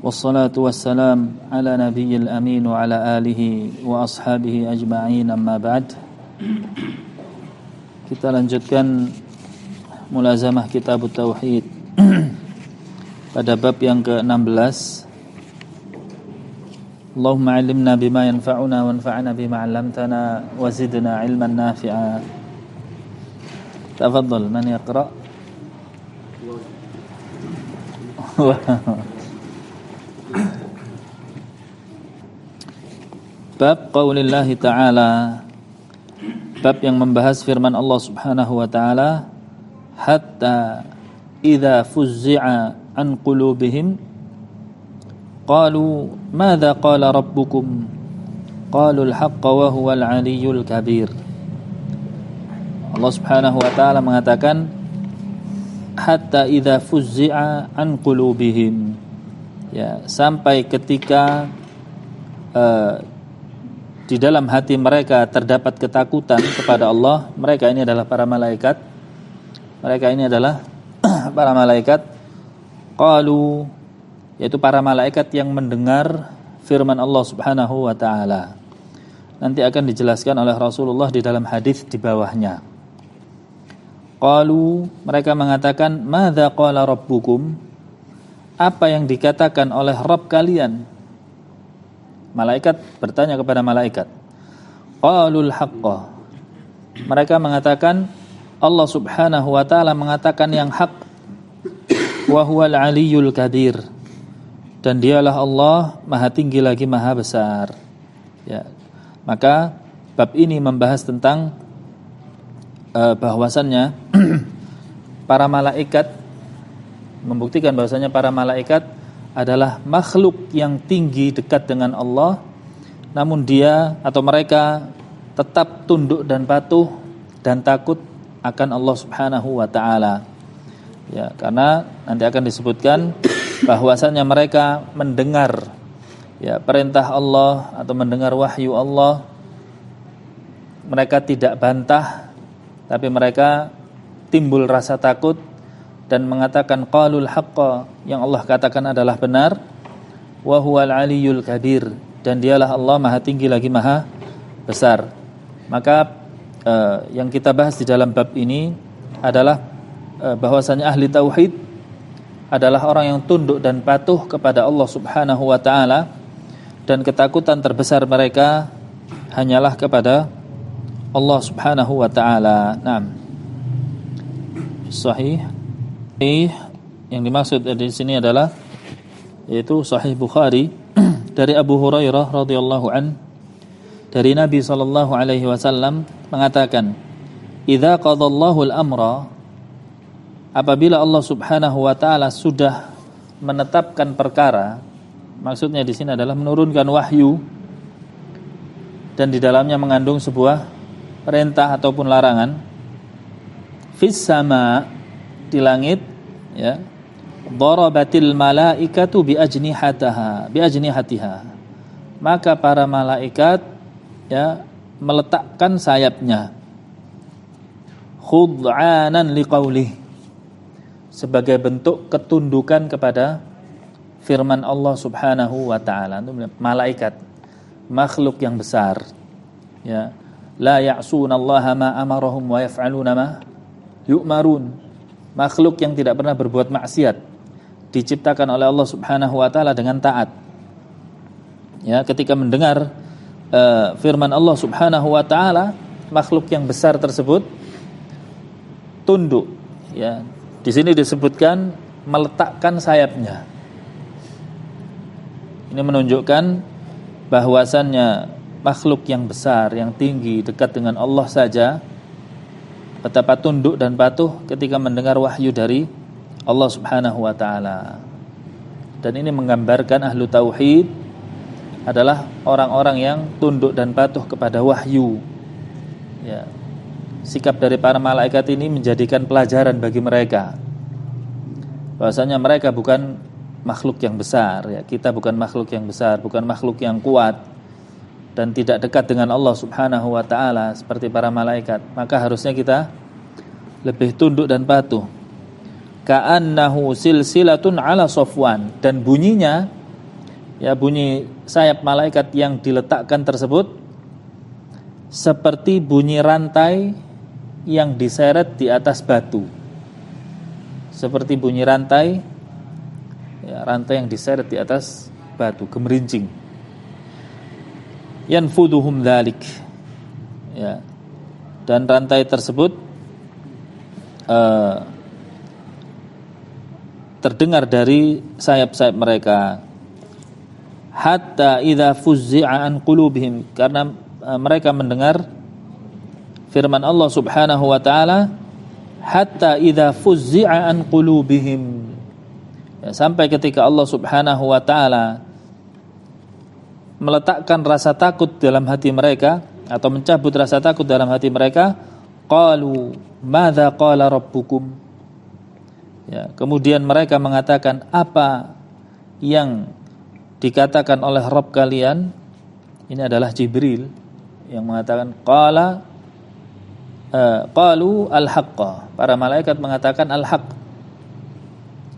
Wassalatu wassalam ala nabiyil amin wa ala alihi wa ashabihi ajma'in, amma ba'd. Kita lanjutkan mulazamah kitab tauhid pada bab yang ke-16. Allahumma 'allimna bima yanfa'una wanfa'na bima 'allamtana wa zidna 'ilman nafi'a. Tafadhal, man yaqra'? Bab qaulillahi ta'ala, bab yang membahas firman Allah subhanahu wa ta'ala, hatta idza fuzzi'a an qulubihim qalu madza qala rabbukum qalu al-haqqa wa huwal 'aliyyul kabir. Allah subhanahu wa ta'ala mengatakan hatta idza fuzzi'a an qulubihim, ya, sampai ketika di dalam hati mereka terdapat ketakutan kepada Allah. Mereka ini adalah para malaikat. Mereka ini adalah para malaikat. Qalu, yaitu para malaikat yang mendengar firman Allah subhanahu wa ta'ala. Nanti akan dijelaskan oleh Rasulullah di dalam hadis di bawahnya. Qalu, mereka mengatakan, madza qala rabbukum, apa yang dikatakan oleh Rabb kalian? Malaikat bertanya kepada malaikat. Qalul haqqa, mereka mengatakan, Allah subhanahu wa ta'ala mengatakan yang hak. Wa huwal 'aliyyul kabir, dan dialah Allah maha tinggi lagi maha besar. Ya. Maka bab ini membahas tentang bahwasannya para malaikat, membuktikan bahwasannya para malaikat adalah makhluk yang tinggi dekat dengan Allah, namun dia atau mereka tetap tunduk dan patuh dan takut akan Allah subhanahu wa ta'ala. Ya, karena nanti akan disebutkan bahwasannya mereka mendengar, ya, perintah Allah atau mendengar wahyu Allah. Mereka tidak bantah, tapi mereka timbul rasa takut dan mengatakan qalul haqqa, yang Allah katakan adalah benar, wa huwal 'aliyyul kabir, dan dialah Allah maha tinggi lagi maha besar. Maka yang kita bahas di dalam bab ini adalah bahwasanya ahli tauhid adalah orang yang tunduk dan patuh kepada Allah subhanahu wa ta'ala, dan ketakutan terbesar mereka hanyalah kepada Allah subhanahu wa ta'ala. Naam. Sahih. Yang dimaksud di sini adalah yaitu Sahih Bukhari dari Abu Hurairah radhiyallahu an, dari Nabi sallallahu alaihi wasallam mengatakan, idza qadallahu al-amra, apabila Allah subhanahu wa ta'ala sudah menetapkan perkara, maksudnya di sini adalah menurunkan wahyu dan di dalamnya mengandung sebuah perintah ataupun larangan, fis sama, di langit, ya, darabatil malaikatu bi ajnihatiha, maka para malaikat, ya, meletakkan sayapnya, khud'anan liqaulih, sebagai bentuk ketundukan kepada firman Allah subhanahu wa ta'ala. Malaikat makhluk yang besar, ya, la ya'sunallaha ma amarahum wa yaf'aluna ma yu'marun, makhluk yang tidak pernah berbuat maksiat, diciptakan oleh Allah subhanahu wa ta'ala dengan taat. Ya, ketika mendengar firman Allah subhanahu wa ta'ala, makhluk yang besar tersebut tunduk. Ya, di sini disebutkan meletakkan sayapnya. Ini menunjukkan bahwasannya makhluk yang besar, yang tinggi, dekat dengan Allah saja betapa tunduk dan patuh ketika mendengar wahyu dari Allah subhanahu wa ta'ala. Dan ini menggambarkan ahlu tauhid adalah orang-orang yang tunduk dan patuh kepada wahyu. Ya. Sikap dari para malaikat ini menjadikan pelajaran bagi mereka bahwasanya mereka bukan makhluk yang besar, ya. Kita bukan makhluk yang besar, bukan makhluk yang kuat dan tidak dekat dengan Allah subhanahu wa ta'ala seperti para malaikat. Maka harusnya kita lebih tunduk dan patuh. Ka'annahu silsilatun ala Safwan, dan bunyinya Ya, bunyi sayap malaikat yang diletakkan tersebut seperti bunyi rantai yang diseret di atas batu. Seperti bunyi rantai, ya, rantai yang diseret di atas batu, gemerincing. Yanfuduhum dzalik. Ya. Dan rantai tersebut terdengar dari sayap-sayap mereka. Hatta idza fuzzi'a an qulubihim, karena mereka mendengar firman Allah Subhanahu wa taala, hatta idza fuzzi'a an qulubihim, ya, sampai ketika Allah Subhanahu wa taala meletakkan rasa takut dalam hati mereka atau mencabut rasa takut dalam hati mereka, qalu madza qala rabbukum, ya, kemudian mereka mengatakan, apa yang dikatakan oleh Rabb kalian. Ini adalah Jibril yang mengatakan qalu al-haqqa, para malaikat mengatakan al-haq.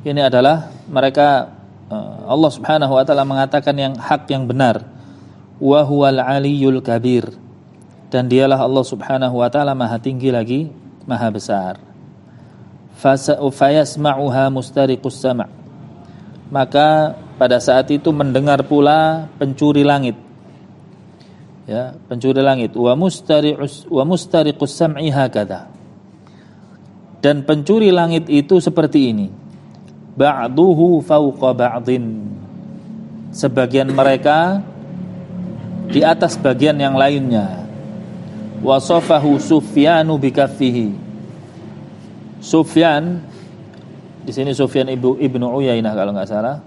Ini adalah mereka, Allah Subhanahu wa taala mengatakan yang hak, yang benar. Wa huwal aliyyul kabir, dan dialah Allah Subhanahu wa taala maha tinggi lagi maha besar. Fayasma'uha mustariqus sama', maka pada saat itu mendengar pula pencuri langit, ya, pencuri langit. Wa mustariqus sam'i hakadha, dan pencuri langit itu seperti ini, ba'duhu fawqa ba'din, sebagian mereka di atas bagian yang lainnya. Wasafahu Sufyanu bikaffihi, Sufyan di sini Sufyan ibnu Uyainah kalau nggak salah,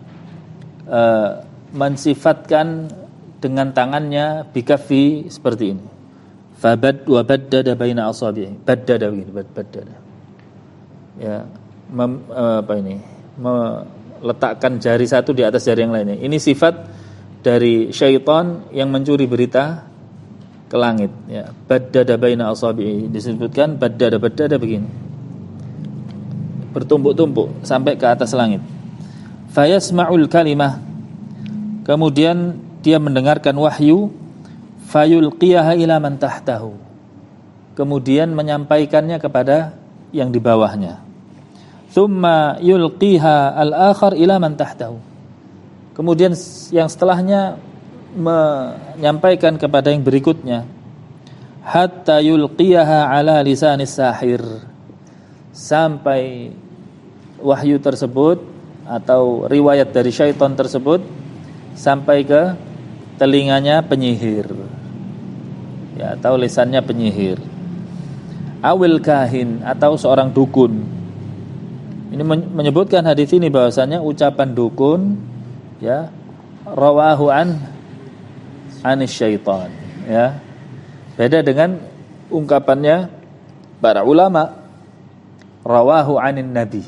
mensifatkan dengan tangannya bikaffi seperti ini. Baddada baina asabihi, baddada begini, baddada. Ya, meletakkan jari satu di atas jari yang lainnya. Ini sifat dari syaitan yang mencuri berita ke langit, ya. Baddada baina asabihi, disebutkan baddada begini, bertumpuk-tumpuk sampai ke atas langit. Fayasma'ul kalimah, kemudian dia mendengarkan wahyu, fayulqiyaha ila man tahtahu, kemudian menyampaikannya kepada yang di bawahnya. Thumma yulqiha al-akhar ila man tahtahu, kemudian yang setelahnya menyampaikan kepada yang berikutnya. Hatta yulqiyaha ala lisanis sahir, sampai wahyu tersebut atau riwayat dari syaitan tersebut sampai ke telinganya penyihir, ya, atau lisannya penyihir. Awil kahin, atau seorang dukun. Ini menyebutkan hadis ini bahwasanya ucapan dukun, ya, rawahu anis syaitan, ya, beda dengan ungkapannya para ulama rawahu anin nabi.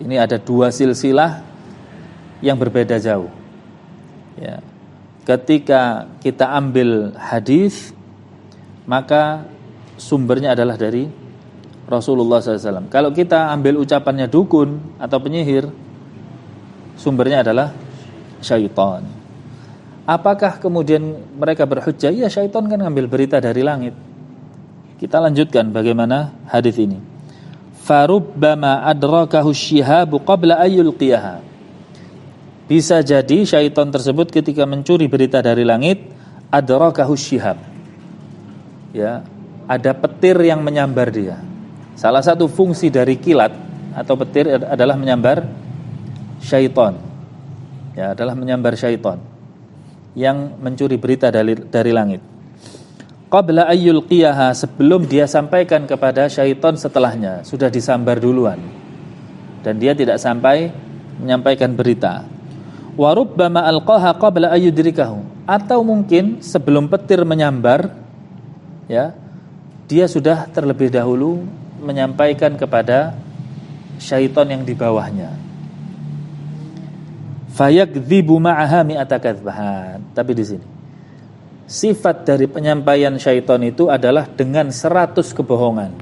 Ini ada dua silsilah yang berbeda jauh, ya. Ketika kita ambil hadis, maka sumbernya adalah dari Rasulullah SAW. Kalau kita ambil ucapannya dukun atau penyihir, sumbernya adalah syaitan. Apakah kemudian mereka berhujjah? Ya, syaitan kan ngambil berita dari langit. Kita lanjutkan bagaimana hadis ini. Farubbama adrakahu syihabu qabla ayyulqiyaha. Bisa jadi syaitan tersebut ketika mencuri berita dari langit, adrakahu syihab, ya, ada petir yang menyambar dia. Salah satu fungsi dari kilat atau petir adalah menyambar syaitan, ya, adalah menyambar syaitan yang mencuri berita dari langit. Qabla ayyulqiyaha, sebelum dia sampaikan kepada syaitan setelahnya, sudah disambar duluan dan dia tidak sampai menyampaikan berita. Wa rubbama alqaha qabla ayyudrikahu, atau mungkin sebelum petir menyambar, ya, dia sudah terlebih dahulu menyampaikan kepada syaitan yang di bawahnya. Fayakdzibu ma'aha mi'ata kadzbahan. Tapi di sini sifat dari penyampaian syaitan itu adalah dengan 100 kebohongan.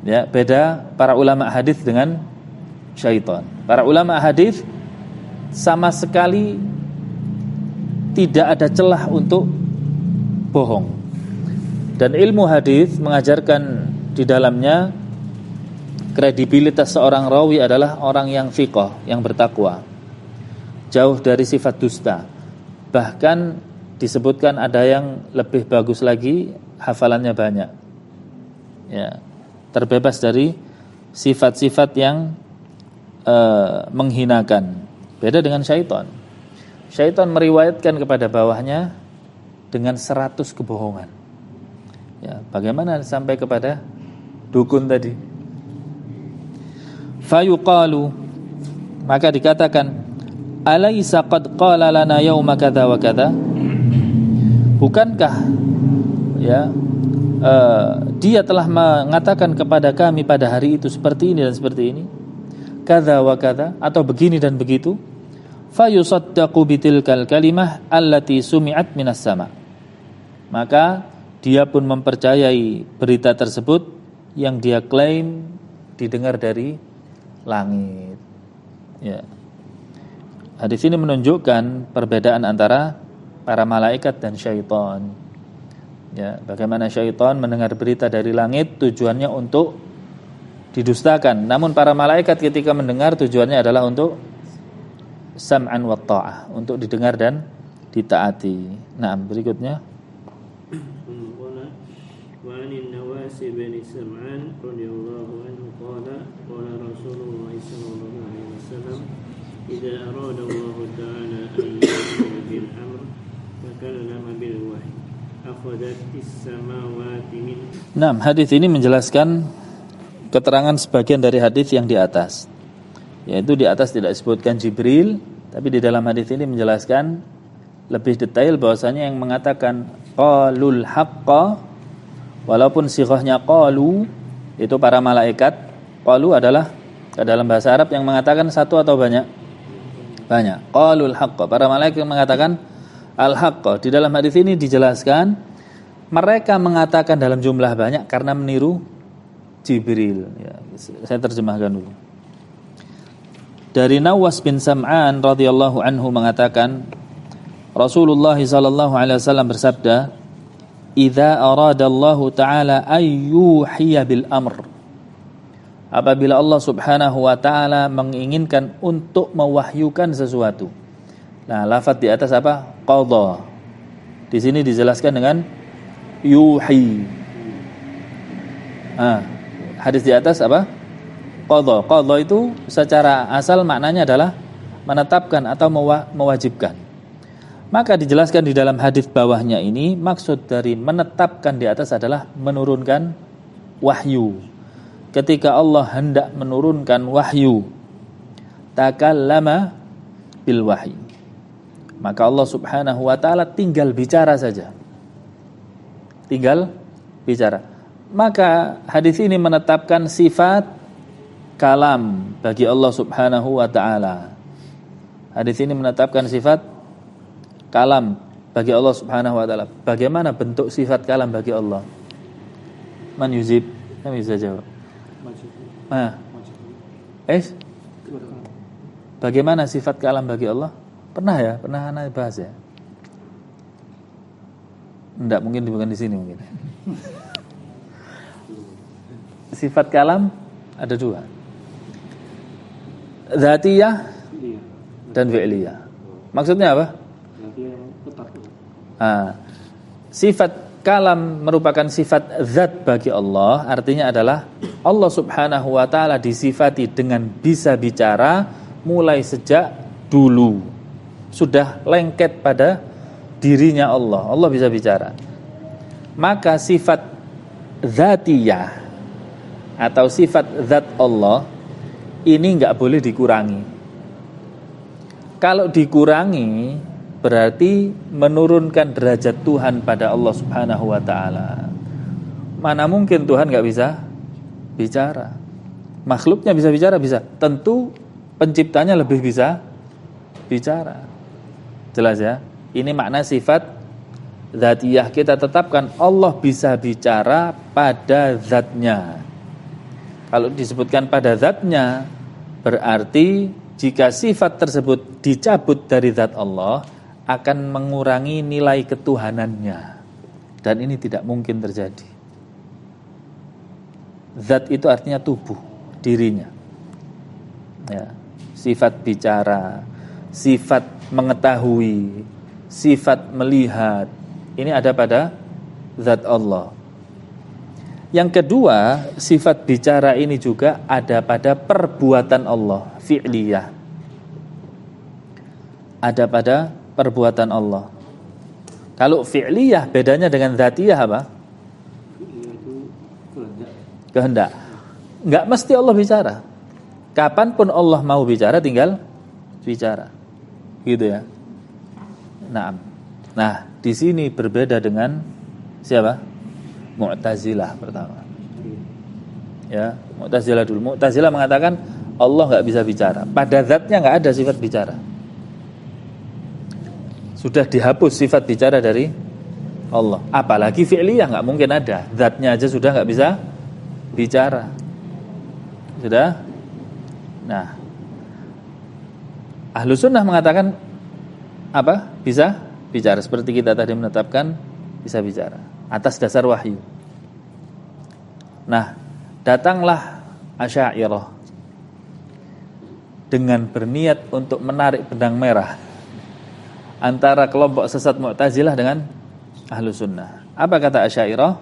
Ya, beda para ulama hadis dengan syaitan. Para ulama hadis sama sekali tidak ada celah untuk bohong. Dan ilmu hadis mengajarkan di dalamnya kredibilitas seorang rawi adalah orang yang thiqah, yang bertakwa, jauh dari sifat dusta. Bahkan disebutkan ada yang lebih bagus lagi, hafalannya banyak, ya, terbebas dari sifat-sifat yang menghinakan. Beda dengan syaitan. Syaitan meriwayatkan kepada bawahnya dengan 100 kebohongan. Ya, bagaimana sampai kepada dukun tadi? Fayuqalu, maka dikatakan, alaysa qad qala lana yauma kadza wa kadza? Bukankah ya dia telah mengatakan kepada kami pada hari itu seperti ini dan seperti ini, kadza wa kadza, atau begini dan begitu? Fayusaddaqu bitilkal kalimah allati sumi'at minas sama. Maka dia pun mempercayai berita tersebut yang dia klaim didengar dari langit. Ya. Hadis ini menunjukkan perbedaan antara para malaikat dan syaitan. Ya, bagaimana syaitan mendengar berita dari langit tujuannya untuk didustakan, namun para malaikat ketika mendengar tujuannya adalah untuk sam'an wa ta'ah, untuk didengar dan ditaati. Nah, berikutnya. Wa anin Nawasi bin Sam'an radhiyallahu anhu qala qala Rasulullah sallallahu alaihi wasallam idza arada Allah ta'ala an yu'mina bil amr takallama bil wahyi akhadhat as-samawati min. Nah, hadis ini menjelaskan keterangan sebagian dari hadis yang di atas. Yaitu di atas tidak disebutkan Jibril, tapi di dalam hadis ini menjelaskan lebih detail bahwasanya yang mengatakan qalul haqqa, walaupun sighahnya qalu, itu para malaikat. Qalu adalah dalam bahasa Arab yang mengatakan satu atau banyak? Banyak. Qalul haqqa, para malaikat yang mengatakan al haqqa. Di dalam hadis ini dijelaskan mereka mengatakan dalam jumlah banyak karena meniru Jibril. Ya, saya terjemahkan dulu. Dari Nawas bin Sam'an radhiyallahu anhu mengatakan, Rasulullah sallallahu alaihi wasallam bersabda, "Idza arada Allah taala ayyuhiya bil amr." Apabila Allah Subhanahu wa taala menginginkan untuk mewahyukan sesuatu. Nah, lafaz di atas apa? Qadha. Di sini dijelaskan dengan yuhi. Hadis di atas apa? Qadha. Qadha itu secara asal maknanya adalah menetapkan atau mewajibkan. Maka dijelaskan di dalam hadis bawahnya ini, maksud dari menetapkan di atas adalah menurunkan wahyu. Ketika Allah hendak menurunkan wahyu, takallama bil wahyi, maka Allah Subhanahu wa taala tinggal bicara saja. Tinggal bicara. Maka hadis ini menetapkan sifat kalam bagi Allah Subhanahu wa taala. Hadis ini menetapkan sifat kalam bagi Allah Subhanahu wa taala. Bagaimana bentuk sifat kalam bagi Allah? Man yujib? Kami bisa jawab. Bagaimana sifat kalam bagi Allah? Pernah ya? Pernah ana bahas ya? Enggak, mungkin bukan di sini mungkin. Sifat kalam ada dua. Dzatiyah dan fi'liyah. Maksudnya apa? Sifat kalam merupakan sifat zat bagi Allah, artinya adalah Allah Subhanahu wa taala disifati dengan bisa bicara mulai sejak dulu. Sudah lengket pada dirinya Allah. Allah bisa bicara. Maka sifat dzatiyah atau sifat zat Allah ini enggak boleh dikurangi. Kalau dikurangi berarti menurunkan derajat Tuhan pada Allah Subhanahu wa taala. Mana mungkin Tuhan enggak bisa bicara? Makhluknya bisa bicara, bisa. Tentu penciptanya lebih bisa bicara. Jelas ya? Ini makna sifat dzatiyah. Kita tetapkan Allah bisa bicara pada zatnya. Kalau disebutkan pada zatnya, Berarti jika sifat tersebut dicabut dari zat Allah, akan mengurangi nilai ketuhanannya. Dan ini tidak mungkin terjadi. Zat itu artinya tubuh, dirinya. Ya, sifat bicara, sifat mengetahui, sifat melihat, ini ada pada zat Allah. Yang kedua, sifat bicara ini juga ada pada perbuatan Allah, fi'liyah. Ada pada perbuatan Allah. Kalau fi'liyah bedanya dengan dzatiyah apa? Kehendak. Enggak mesti Allah bicara. Kapanpun Allah mau bicara, tinggal bicara. Gitu ya. Nah, di sini berbeda dengan siapa? Mu'tazilah pertama. Ya, Mu'tazilah dulu. Mu'tazilah mengatakan Allah enggak bisa bicara. Pada zatnya enggak ada sifat bicara. Sudah dihapus sifat bicara dari Allah. Apalagi fi'liyah enggak mungkin ada. Zatnya aja sudah enggak bisa bicara. Sudah? Nah, Ahlus Sunnah mengatakan apa? Bisa bicara. Seperti kita tadi menetapkan bisa bicara atas dasar wahyu. Nah, datanglah Asy'ariyah dengan berniat untuk menarik benang merah antara kelompok sesat Mu'tazilah dengan Ahlus Sunnah. Apa kata Asy'ariyah?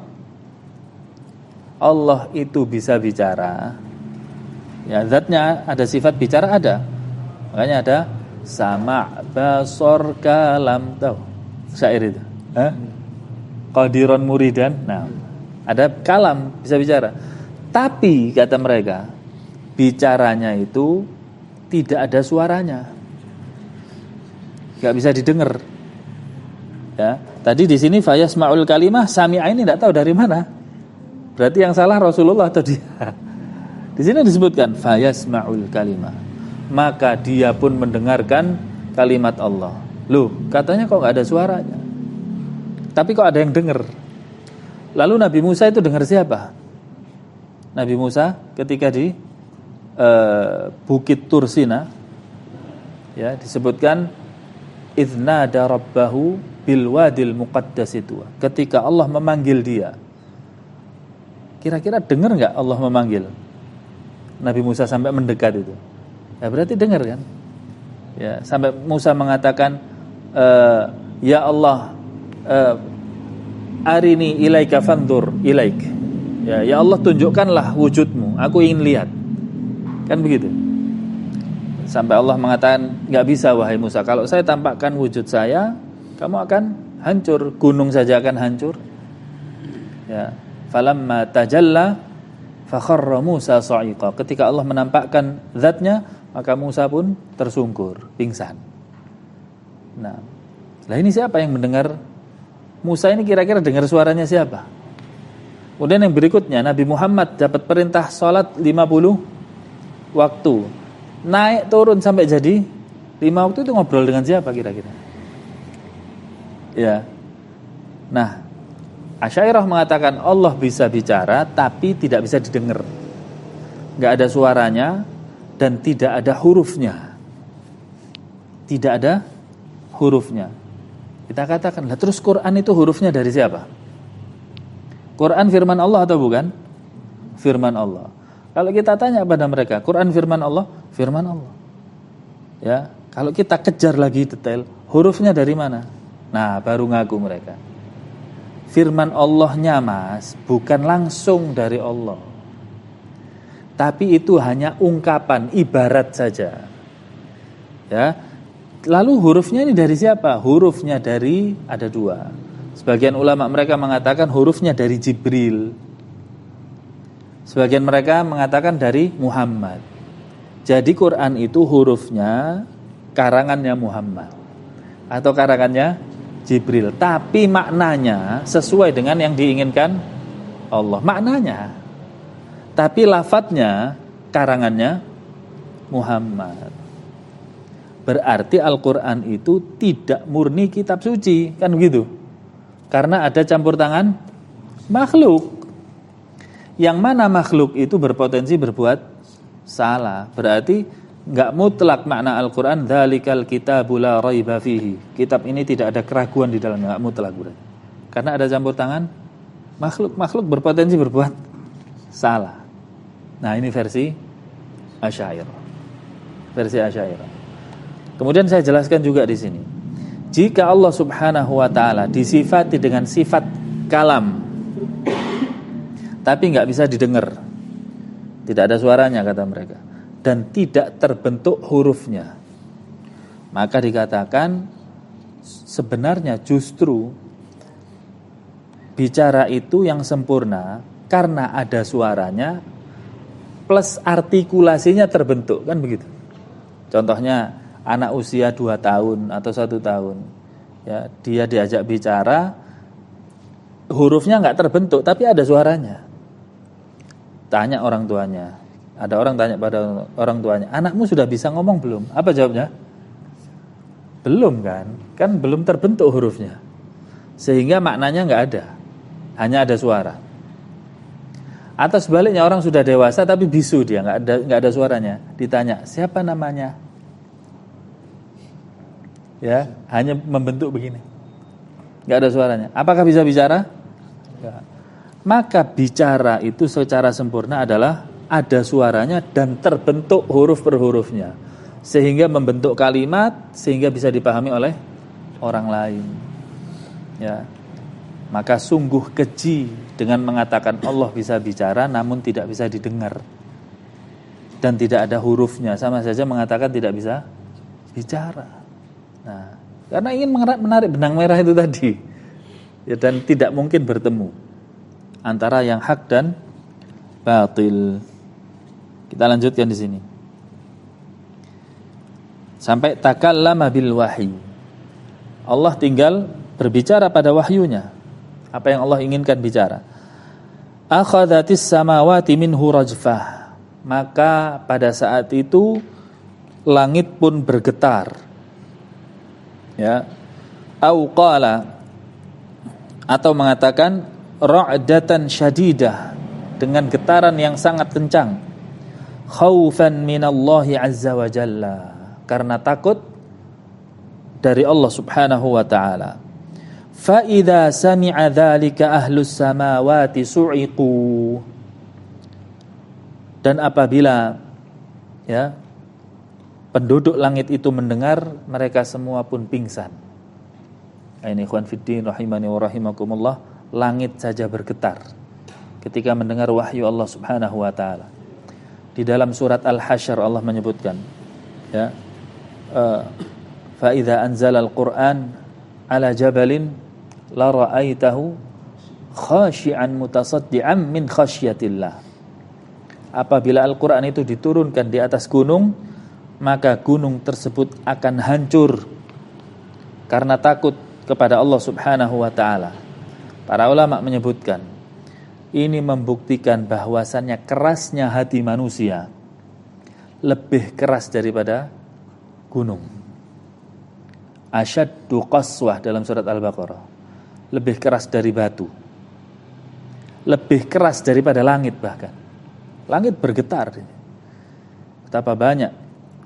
Allah itu bisa bicara. Ya, zatnya ada sifat bicara ada. Makanya ada sama, basor, kalam, tahu syair itu. Qadiron muridan. Nah, ada kalam, bisa bicara. Tapi kata mereka, bicaranya itu tidak ada suaranya. Enggak bisa didengar. Ya, tadi di sini fayasma'ul kalimah, sami'a ini enggak tahu dari mana. Berarti yang salah Rasulullah atau dia? Di sini disebutkan fayasma'ul kalimah. Maka dia pun mendengarkan kalimat Allah. Loh, katanya kok enggak ada suaranya. Tapi kok ada yang dengar. Lalu Nabi Musa itu dengar siapa? Nabi Musa ketika di Bukit Tursina, ya, disebutkan idznada rabbahu bil wadil muqaddas itu. Ketika Allah memanggil dia. Kira-kira dengar enggak Allah memanggil Nabi Musa sampai mendekat itu? Ya berarti dengar kan? Ya, sampai Musa mengatakan ya Allah, arini ilaika fandur ilaik. Ya Allah, tunjukkanlah wujudmu, aku ingin lihat. Kan begitu. Sampai Allah mengatakan, enggak bisa wahai Musa, kalau saya tampakkan wujud saya, kamu akan hancur, gunung saja akan hancur. Ya, falamma tajalla fakharra Musa sa'iqa. Ketika Allah menampakkan zatnya, maka Musa pun tersungkur, pingsan. Nah, lah ini siapa yang mendengar? Musa ini kira-kira dengar suaranya siapa? Kemudian yang berikutnya, Nabi Muhammad dapat perintah sholat 50 waktu. Naik turun sampai jadi 5 waktu, itu ngobrol dengan siapa kira-kira? Ya. Nah, Asy'ariyah mengatakan Allah bisa bicara tapi tidak bisa didengar. Enggak ada suaranya dan tidak ada hurufnya. Tidak ada hurufnya. Kita katakan, lah terus Quran itu hurufnya dari siapa? Quran firman Allah atau bukan? Firman Allah. Kalau kita tanya pada mereka, Quran firman Allah? Firman Allah. Ya, kalau kita kejar lagi detail, hurufnya dari mana? Nah, baru ngaku mereka. Firman Allahnya, Mas, bukan langsung dari Allah. Tapi itu hanya ungkapan, ibarat saja. Ya. Lalu hurufnya ini dari siapa? Hurufnya dari, ada 2. Sebagian ulama mereka mengatakan hurufnya dari Jibril. Sebagian mereka mengatakan dari Muhammad. Jadi Quran itu hurufnya karangannya Muhammad atau karangannya Jibril, tapi maknanya sesuai dengan yang diinginkan Allah. Maknanya. Tapi lafadznya karangannya Muhammad. Berarti Al-Quran itu tidak murni kitab suci, kan begitu? Karena ada campur tangan makhluk. Yang mana makhluk itu berpotensi berbuat salah. Berarti enggak mutlak makna Al-Qur'an dzalikal kitabu la raiba fihi. Kitab ini tidak ada keraguan di dalamnya, enggak mutlak berarti. Karena ada campur tangan makhluk berpotensi berbuat salah. Nah, ini versi Asy'ariyah. Versi Asy'ariyah. Kemudian saya jelaskan juga di sini. Jika Allah Subhanahu wa taala disifati dengan sifat kalam tapi enggak bisa didengar, tidak ada suaranya kata mereka, dan tidak terbentuk hurufnya, maka dikatakan sebenarnya justru bicara itu yang sempurna karena ada suaranya plus artikulasinya terbentuk, kan begitu. Contohnya anak usia 2 tahun atau 1 tahun, ya, dia diajak bicara, hurufnya nggak terbentuk tapi ada suaranya. Tanya orang tuanya, ada orang tanya pada orang tuanya, anakmu sudah bisa ngomong belum? Apa jawabnya? Belum, kan belum terbentuk hurufnya, sehingga maknanya nggak ada, hanya ada suara. Atau sebaliknya, orang sudah dewasa tapi bisu, dia nggak ada suaranya. Ditanya siapa namanya, ya, hanya membentuk begini, nggak ada suaranya. Apakah bisa bicara? Nggak. Maka bicara itu secara sempurna adalah ada suaranya dan terbentuk huruf per hurufnya, sehingga membentuk kalimat sehingga bisa dipahami oleh orang lain. Ya, maka sungguh keji dengan mengatakan Allah bisa bicara namun tidak bisa didengar dan tidak ada hurufnya, sama saja mengatakan tidak bisa bicara. Nah, karena ingin menarik benang merah itu tadi, ya, dan tidak mungkin bertemu antara yang hak dan batil. Kita lanjutkan di sini. Sampai takallama bil wahyi. Allah tinggal berbicara pada wahyunya. Apa yang Allah inginkan bicara. Akhadhatis samawati minhu rajfah. Maka pada saat itu langit pun bergetar. Ya, au qala, atau mengatakan ra'datan syadidah, dengan getaran yang sangat kencang, khaufan minallahi azza wa jalla, karena takut dari Allah Subhanahu wa taala. Fa idza sami'a dzalika ahlus samawati su'iqu, dan apabila, ya, penduduk langit itu mendengar, mereka semua pun pingsan. Ini ikhwan fiddin rahimani wa rahimakumullah, langit saja bergetar ketika mendengar wahyu Allah Subhanahu wa taala. Di dalam surat Al-Hasyr Allah menyebutkan, ya, fa idza anzala al-Qur'an ala jabalin la ra'aitahu khashi'an mutasaddian min khasyatillah. Apabila Al-Qur'an itu diturunkan di atas gunung, maka gunung tersebut akan hancur karena takut kepada Allah Subhanahu wa taala. Para ulama menyebutkan ini membuktikan bahwasannya kerasnya hati manusia lebih keras daripada gunung. Asyaddu qaswah dalam surat Al-Baqarah, lebih keras dari batu, lebih keras daripada langit. Bahkan langit bergetar. Betapa banyak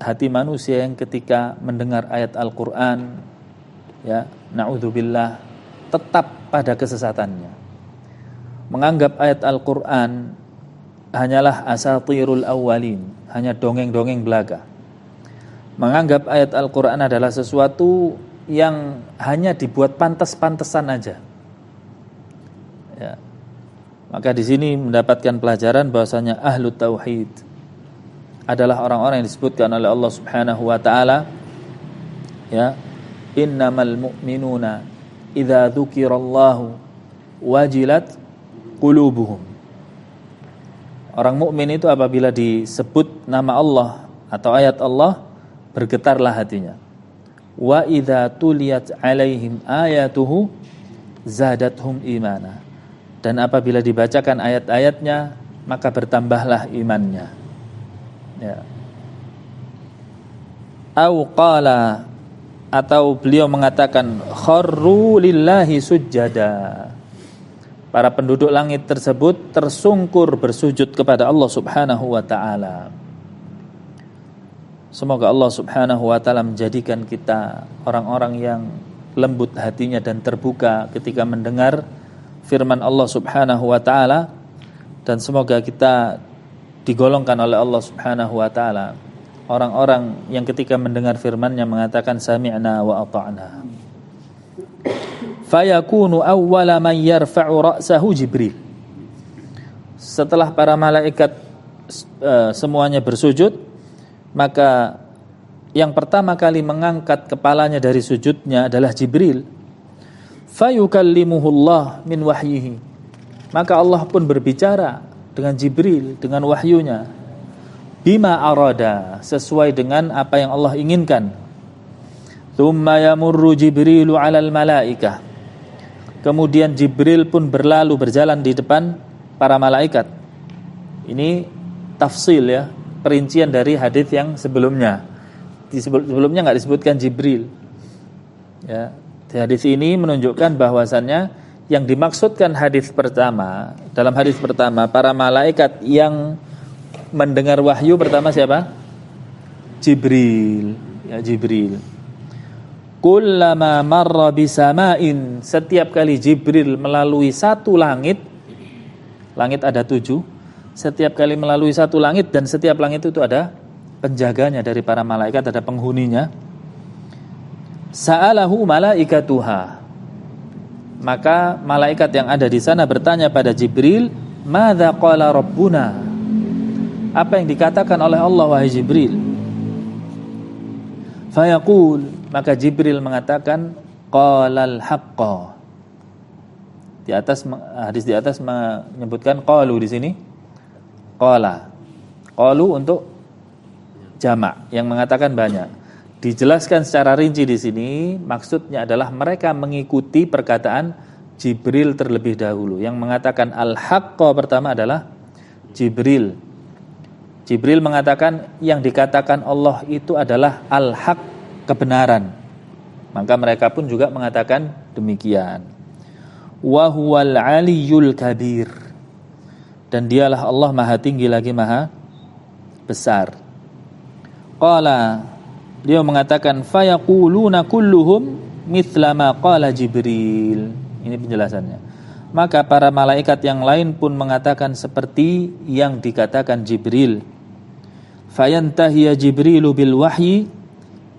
hati manusia yang ketika mendengar ayat Al-Quran, ya, na'udzubillah, tetap pada kesesatannya, menganggap ayat Al-Quran hanyalah asatirul awwalin, hanya dongeng-dongeng belaga, menganggap ayat Al-Quran adalah sesuatu yang hanya dibuat pantas-pantesan aja, ya. Maka di sini mendapatkan pelajaran bahwasanya ahlu tauhid adalah orang-orang yang disebutkan oleh Allah Subhanahu wa taala, ya, innamal mu'minuna idza dzukirallahu wajilat qulubuhum. Orang mukmin itu apabila disebut nama Allah atau ayat Allah, bergetarlah hatinya. Wa idza tuliyat alaihim ayatuhu zadathum imana. Dan apabila dibacakan ayat-ayatnya, maka bertambahlah imannya. Ya. Au qala, atau beliau mengatakan kharru lillahi sujjada. Para penduduk langit tersebut tersungkur bersujud kepada Allah Subhanahu wa taala. Semoga Allah Subhanahu wa taala menjadikan kita orang-orang yang lembut hatinya dan terbuka ketika mendengar firman Allah Subhanahu wa taala, dan semoga kita digolongkan oleh Allah Subhanahu wa taala orang-orang yang ketika mendengar firman-Nya mengatakan sami'na wa ata'na. Fayakunu awwala man yarfa'u ra'sahu Jibril. Setelah para malaikat semuanya bersujud, maka yang pertama kali mengangkat kepalanya dari sujudnya adalah Jibril. Fayukallimuhullah min wahyihi. Maka Allah pun berbicara dengan Jibril, dengan wahyunya. Bima arada, sesuai dengan apa yang Allah inginkan. Thumma yamurru Jibrilu 'alal malaikah. Kemudian Jibril pun berlalu berjalan di depan para malaikat. Ini tafsil ya, perincian dari hadis yang sebelumnya. Sebelumnya enggak disebutkan Jibril. Ya, hadis ini menunjukkan bahwasannya yang dimaksudkan hadis pertama, dalam hadis pertama para malaikat yang mendengar wahyu pertama siapa? Jibril. Ya, Jibril. Kullama marra bisama'in, setiap kali Jibril melalui satu langit, langit ada 7, setiap kali melalui satu langit, dan setiap langit itu ada penjaganya dari para malaikat, ada penghuninya. Sa'alahu malaikatuha, maka malaikat yang ada di sana bertanya pada Jibril, madza qala rabbuna, apa yang dikatakan oleh Allah wahai Jibril? Fayaqul, maka Jibril mengatakan qalal haqqa. Di atas hadis di atas menyebutkan qalu di sini. Qala. Qalu untuk jamak yang mengatakan banyak. Dijelaskan secara rinci di sini, maksudnya adalah mereka mengikuti perkataan Jibril terlebih dahulu. Yang mengatakan al-haqqa pertama adalah Jibril. Jibril mengatakan yang dikatakan Allah itu adalah al-haq, kebenaran. Maka mereka pun juga mengatakan demikian. Wa huwal aliyyul kabir, dan dialah Allah maha tinggi lagi maha besar. Qala, dia mengatakan fayaquluna kulluhum mithla ma qala Jibril. Ini penjelasannya. Maka para malaikat yang lain pun mengatakan seperti yang dikatakan Jibril. Fayantahiya Jibrilu bil wahyi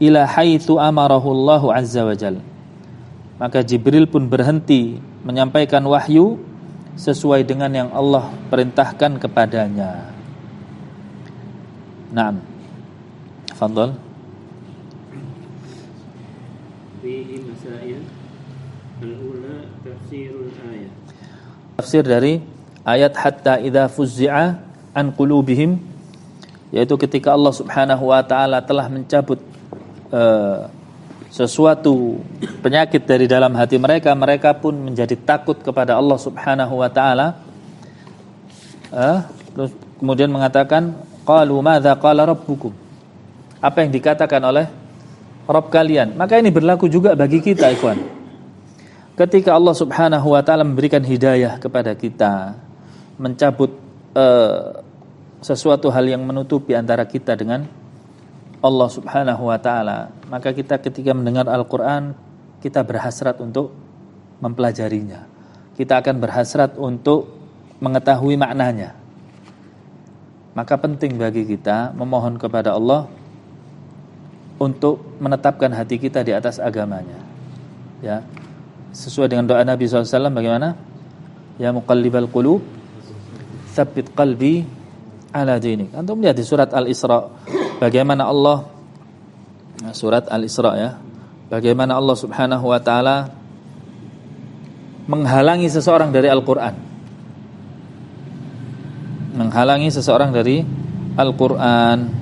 ila haitsu amarahu Allahu azza wa jalla. Maka Jibril pun berhenti menyampaikan wahyu sesuai dengan yang Allah perintahkan kepadanya. Naam. Fadhal. Fihi masail. Al-ula tafsirul ayat. Tafsir dari ayat hatta idza fuzzi'a an qulubihim, yaitu ketika Allah Subhanahu wa taala telah mencabut sesuatu penyakit dari dalam hati mereka, mereka pun menjadi takut kepada Allah Subhanahu wa taala. Terus kemudian mengatakan qalu madza qala rabbukum, apa yang dikatakan oleh Rabb kalian. Maka ini berlaku juga bagi kita, ikhwan. Ketika Allah Subhanahu wa taala memberikan hidayah kepada kita, mencabut sesuatu hal yang menutupi antara kita dengan Allah Subhanahu wa taala, maka kita ketika mendengar Al-Qur'an, kita berhasrat untuk mempelajarinya. Kita akan berhasrat untuk mengetahui maknanya. Maka penting bagi kita memohon kepada Allah untuk menetapkan hati kita di atas agamanya. Ya. Sesuai dengan doa Nabi SAW bagaimana? Ya muqallibal qulub, tsabbit qalbi ala dinik. Antum lihat di surat Al-Isra bagaimana Allah, surat Al-Isra ya, bagaimana Allah Subhanahu wa taala menghalangi seseorang dari Al-Qur'an. Menghalangi seseorang dari Al-Qur'an.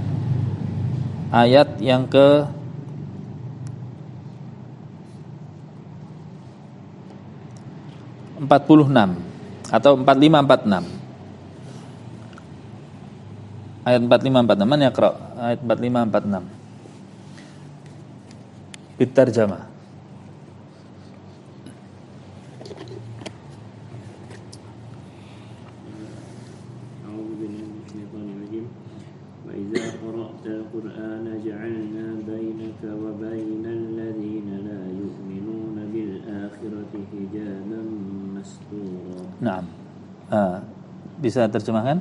Ayat yang ke 46 atau 45-46. Ayat 45-46. Mana yaqra? Ayat 45-46. Bitarjamah. Naam. Bisa terjemahkan?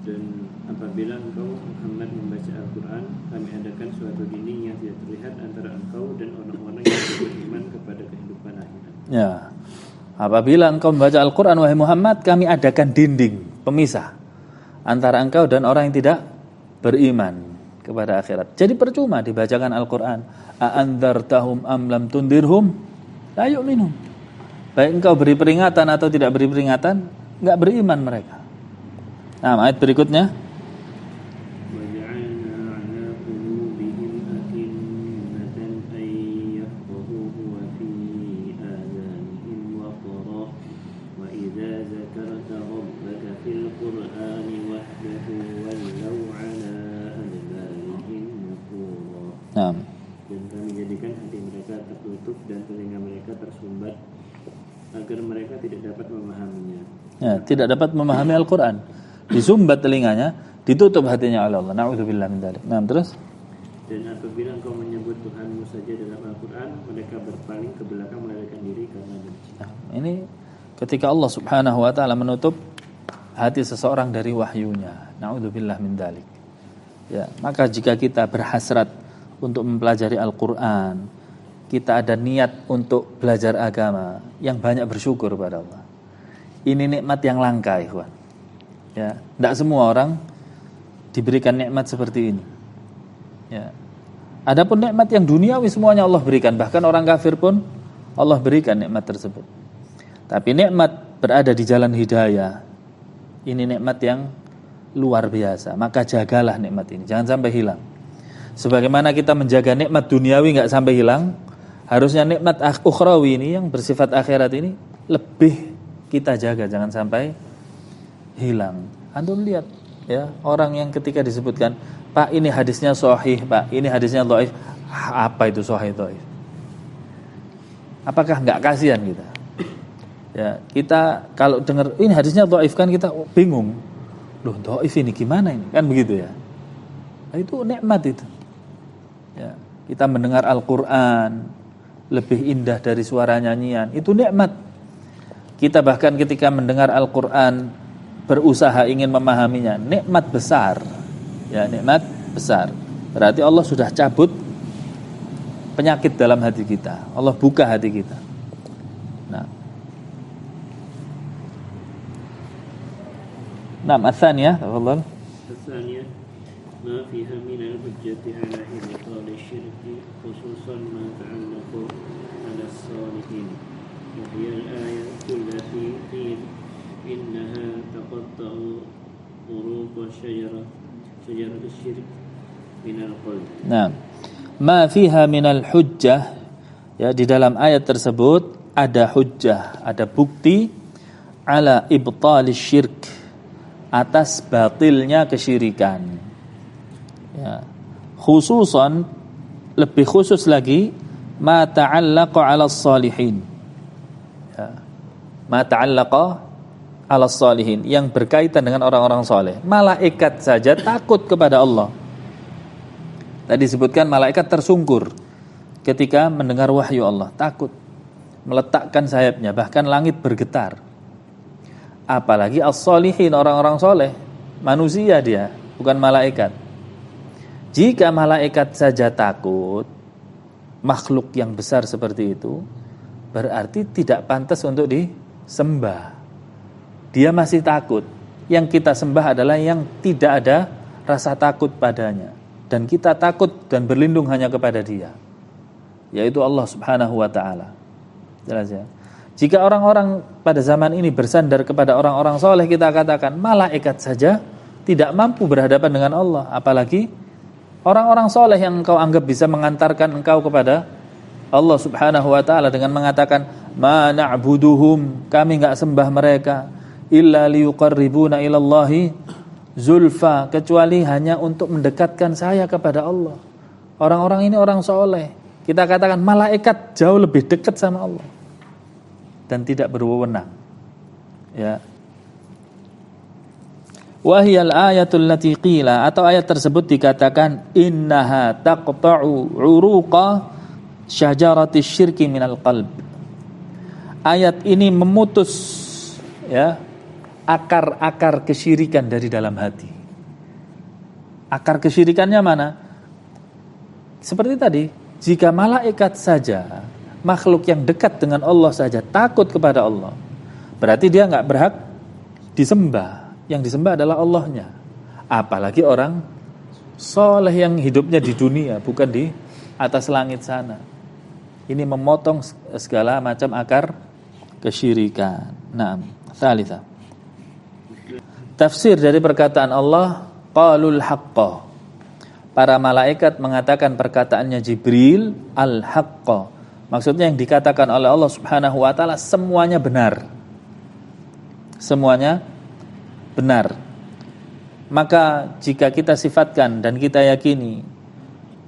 Dan apabila engkau Muhammad membaca Al-Quran, kami adakan suatu dinding yang tidak terlihat antara engkau dan orang-orang yang beriman kepada kehidupan akhirat. Ya. Apabila engkau membaca Al-Quran, wahai Muhammad, kami adakan dinding pemisah antara engkau dan orang yang tidak beriman kepada akhirat. Jadi percuma dibacakan Al-Quran. A'andzartahum am lam tundirhum la yu'minun. Baik engkau beri peringatan atau tidak beri peringatan, enggak beriman mereka. Nah, ayat berikutnya. Nah. Dan kami jadikan hati mereka tertutup dan telinga mereka tersumbat agar mereka tidak dapat memahaminya. Ya, tidak dapat memahami Al-Quran. Disumbat telinganya, ditutup hatinya oleh Allah. Na'udzubillah min dzalik. Nah, terus. Dan apabila engkau menyebut Tuhanmu saja dalam Al-Quran, mereka berpaling ke belakang melarikan diri karena benci. Nah, ini ketika Allah Subhanahu wa taala menutup hati seseorang dari wahyunya. Na'udzubillah min dzalik. Ya, maka jika kita berhasrat untuk mempelajari Al-Quran, kita ada niat untuk belajar agama, yang banyak bersyukur pada Allah. Ini nikmat yang langka, ikhwan. Ya, tidak semua orang diberikan nikmat seperti ini. Ya. Adapun nikmat yang duniawi semuanya Allah berikan, bahkan orang kafir pun Allah berikan nikmat tersebut. Tapi nikmat berada di jalan hidayah, ini nikmat yang luar biasa. Maka jagalah nikmat ini, jangan sampai hilang. Sebagaimana kita menjaga nikmat duniawi enggak sampai hilang, harusnya nikmat ukhrawi ini yang bersifat akhirat ini lebih kita jaga, jangan sampai hilang. Antum lihat ya, orang yang ketika disebutkan, Pak ini hadisnya sahih, Pak ini hadisnya dhaif. Apa itu sahih dhaif? Apakah enggak kasihan kita? Ya, kita kalau dengar ini hadisnya dhaif kan kita bingung. Loh, dhaif ini gimana ini? Kan begitu ya. Nah, itu nikmat itu. Ya, kita mendengar Al-Quran lebih indah dari suara nyanyian, itu nikmat. Kita bahkan ketika mendengar Al-Quran berusaha ingin memahaminya, nikmat besar. Ya, nikmat besar. Berarti Allah sudah cabut penyakit dalam hati kita. Allah buka hati kita. Nah, atsaniyah, tafadhal. Atsaniyah ما فيها من الحجة على إبطال الشرك خصوصا ما تعلق على الصالحين وهي الآية التي قيل إنها تقطع عروق شجرة الشرك من القلب. Nah, ma fiha minal hujjah, ya, di dalam ayat tersebut ada hujjah, ada bukti ala ibtalis syirk, atas batilnya kesyirikan. Ya. Khususan, lebih khusus lagi, ma ta'allaqa 'ala shalihin. Ya. Ma ta'allaqa 'ala shalihin, yang berkaitan dengan orang-orang saleh. Malaikat saja takut kepada Allah. Tadi disebutkan malaikat tersungkur ketika mendengar wahyu Allah, takut, meletakkan sayapnya, bahkan langit bergetar. Apalagi as-shalihin, orang-orang soleh, manusia dia, bukan malaikat. Jika malaikat saja takut, makhluk yang besar seperti itu, berarti tidak pantas untuk disembah. Dia masih takut. Yang kita sembah adalah yang tidak ada rasa takut padanya, dan kita takut dan berlindung hanya kepada Dia, yaitu Allah Subhanahu wa taala. Jelas ya. Jika orang-orang pada zaman ini bersandar kepada orang-orang soleh, kita katakan malaikat saja tidak mampu berhadapan dengan Allah, apalagi orang-orang soleh yang engkau anggap bisa mengantarkan engkau kepada Allah Subhanahu wa taala dengan mengatakan ma na'buduhum, kami enggak sembah mereka illa liyuqarribuna ilallahi zulfa, kecuali hanya untuk mendekatkan saya kepada Allah. Orang-orang ini orang soleh, kita katakan malaikat jauh lebih dekat sama Allah dan tidak berwenang. Ya. Wahiyal ayatul lati qila, atau ayat tersebut dikatakan innaha taqta'u uruqa syajarati syirki minal qalb. Ayat ini memutus ya, akar-akar kesyirikan dari dalam hati. Akar kesyirikannya mana? Seperti tadi, jika malaikat saja, makhluk yang dekat dengan Allah saja takut kepada Allah, berarti dia nggak berhak disembah. Yang disembah adalah Allahnya. Apalagi orang soleh yang hidupnya di dunia, bukan di atas langit sana. Ini memotong segala macam akar kesyirikan. Naam. Tsalitsa. Tafsir dari perkataan Allah, qalul haqqa. Para malaikat mengatakan perkataannya Jibril, al-haqqa. Maksudnya yang dikatakan oleh Allah Subhanahu wa taala semuanya benar. Semuanya benar. Maka jika kita sifatkan dan kita yakini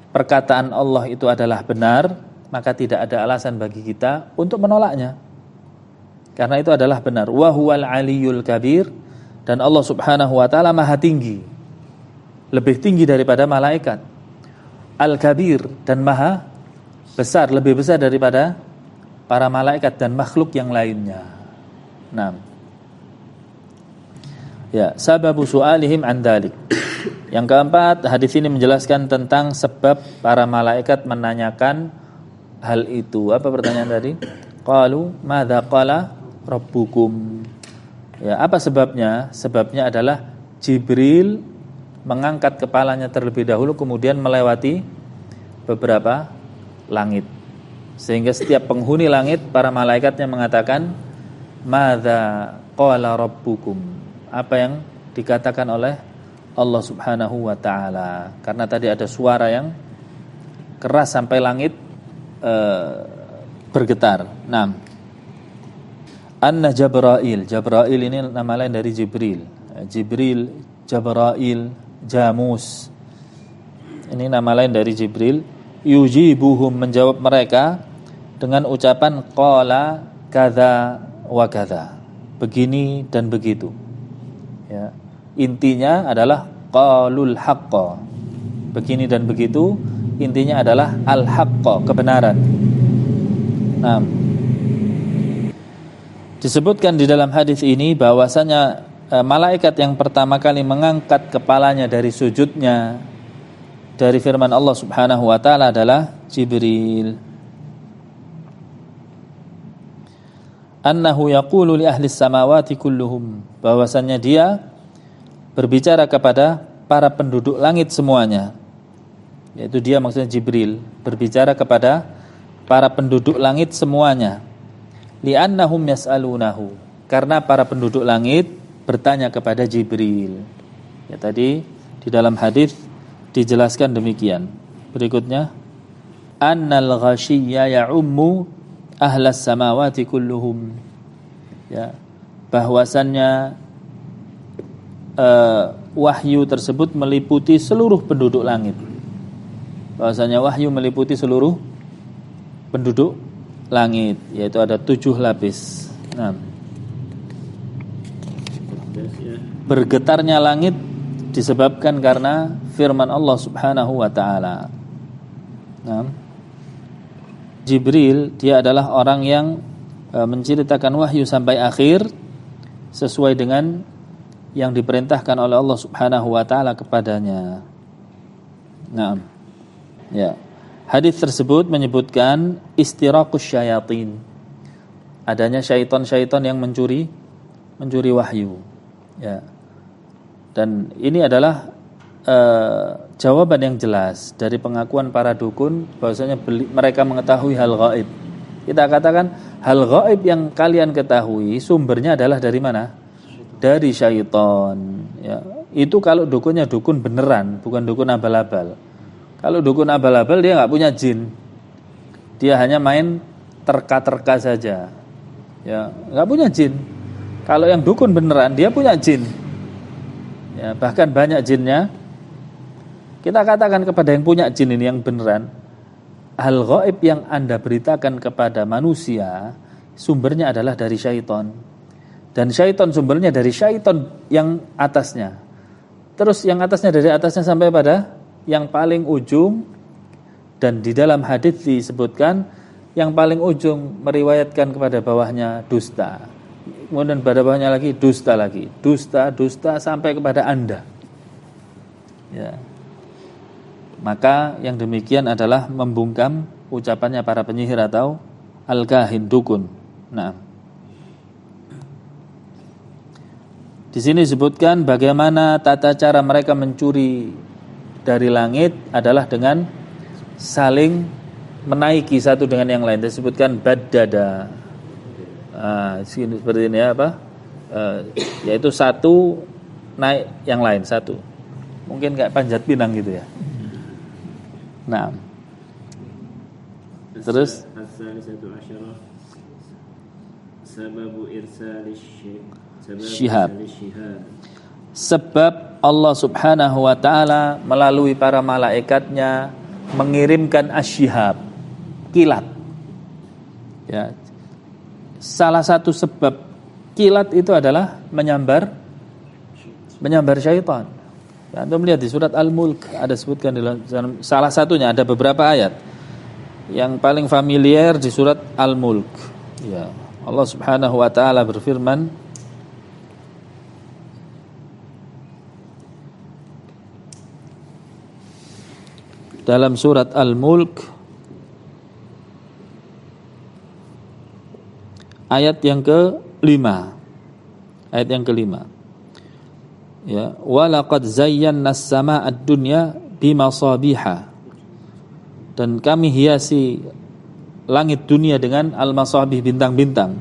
perkataan Allah itu adalah benar, maka tidak ada alasan bagi kita untuk menolaknya. Karena itu adalah benar. Wa huwal aliyyul kabir, dan Allah Subhanahu wa taala Maha tinggi. Lebih tinggi daripada malaikat. Al-kabir, dan Maha besar, lebih besar daripada para malaikat dan makhluk yang lainnya. Nah, ya, sababu su'alihim an dzalik. Yang keempat, hadis ini menjelaskan tentang sebab para malaikat menanyakan hal itu. Apa pertanyaan tadi? Qalu madza qala rabbukum. Ya, apa sebabnya? Sebabnya adalah Jibril mengangkat kepalanya terlebih dahulu, kemudian melewati beberapa langit. Sehingga setiap penghuni langit, para malaikatnya mengatakan, madza qala rabbukum. Apa yang dikatakan oleh Allah Subhanahu wa ta'ala. Karena tadi ada suara yang keras sampai langit bergetar. Nah, Anna Jabrail. Jabrail ini nama lain dari Jibril. Jibril, Jabrail, Jamus. Ini nama lain dari Jibril. Yujibuhum, menjawab mereka dengan ucapan qala kadza wa kadza. Begini dan begitu. Ya. Intinya adalah qalul haqqa. Begini dan begitu, intinya adalah al-haqqa, kebenaran. Nah, disebutkan di dalam hadis ini bahwasanya malaikat yang pertama kali mengangkat kepalanya dari sujudnya dari firman Allah Subhanahu wa taala adalah Jibril. Annahu yaqulu li ahli samawati kulluhum, bahwasannya dia berbicara kepada para penduduk langit semuanya. Yaitu dia, maksudnya Jibril, berbicara kepada para penduduk langit semuanya. Li'annahum yas'alunahu, karena para penduduk langit bertanya kepada Jibril. Ya, tadi di dalam hadis dijelaskan demikian. Berikutnya, annal ghashiyya ya'ummu ahlas samawati kulluhum. Ya, bahwasannya wahyu tersebut meliputi seluruh penduduk langit. Bahwasanya wahyu meliputi seluruh penduduk langit, yaitu ada 7 lapis. Nah, bergetarnya langit disebabkan karena firman Allah Subhanahu wa taala. Nah, Jibril dia adalah orang yang menceritakan wahyu sampai akhir sesuai dengan yang diperintahkan oleh Allah Subhanahu wa taala kepadanya. Nah, ya. Hadis tersebut menyebutkan istiraqus syayatin. Adanya syaitan-syaitan yang mencuri wahyu. Ya. Dan ini adalah jawaban yang jelas dari pengakuan para dukun bahwasanya mereka mengetahui hal gaib. Kita katakan hal gaib yang kalian ketahui sumbernya adalah dari mana? Dari syaitan. Ya. Itu kalau dukunnya dukun beneran, bukan dukun abal-abal. Kalau dukun abal-abal dia nggak punya jin, dia hanya main terka-terka saja. Ya, nggak punya jin. Kalau yang dukun beneran dia punya jin. Ya, bahkan banyak jinnya. Kita katakan kepada yang punya jin ini yang beneran, hal gaib yang Anda beritakan kepada manusia sumbernya adalah dari syaitan. Dan syaitan sumbernya dari syaitan yang atasnya. Terus yang atasnya dari atasnya sampai pada yang paling ujung. Dan di dalam hadis disebutkan yang paling ujung meriwayatkan kepada bawahnya dusta. kemudian pada bawahnya lagi dusta lagi, dusta sampai kepada Anda. Ya. Maka yang demikian adalah membungkam ucapannya para penyihir atau al-kahin, dukun. Nah, di sini disebutkan bagaimana tata cara mereka mencuri dari langit adalah dengan saling menaiki satu dengan yang lain. Disebutkan baddada. Seperti ini apa? Yaitu satu naik yang lain satu. Mungkin kayak panjat pinang gitu ya. Nah, terus syihab. Sebab Allah Subhanahu wa ta'ala melalui para malaikatnya mengirimkan asyihab, kilat. Ya. Salah satu sebab kilat itu adalah menyambar syaitan. Anda melihat di surat Al-Mulk ada sebutkan salah satunya, ada beberapa ayat. Yang paling familiar di surat Al-Mulk. Ya, Allah Subhanahu wa taala berfirman dalam surat Al-Mulk ayat yang ke-5. Ayat yang ke-5. Ya, walaqad zayyana as-samaa'a ad-dunya bimasabiha. Dan kami hiasi langit dunia dengan al-masabih, bintang-bintang.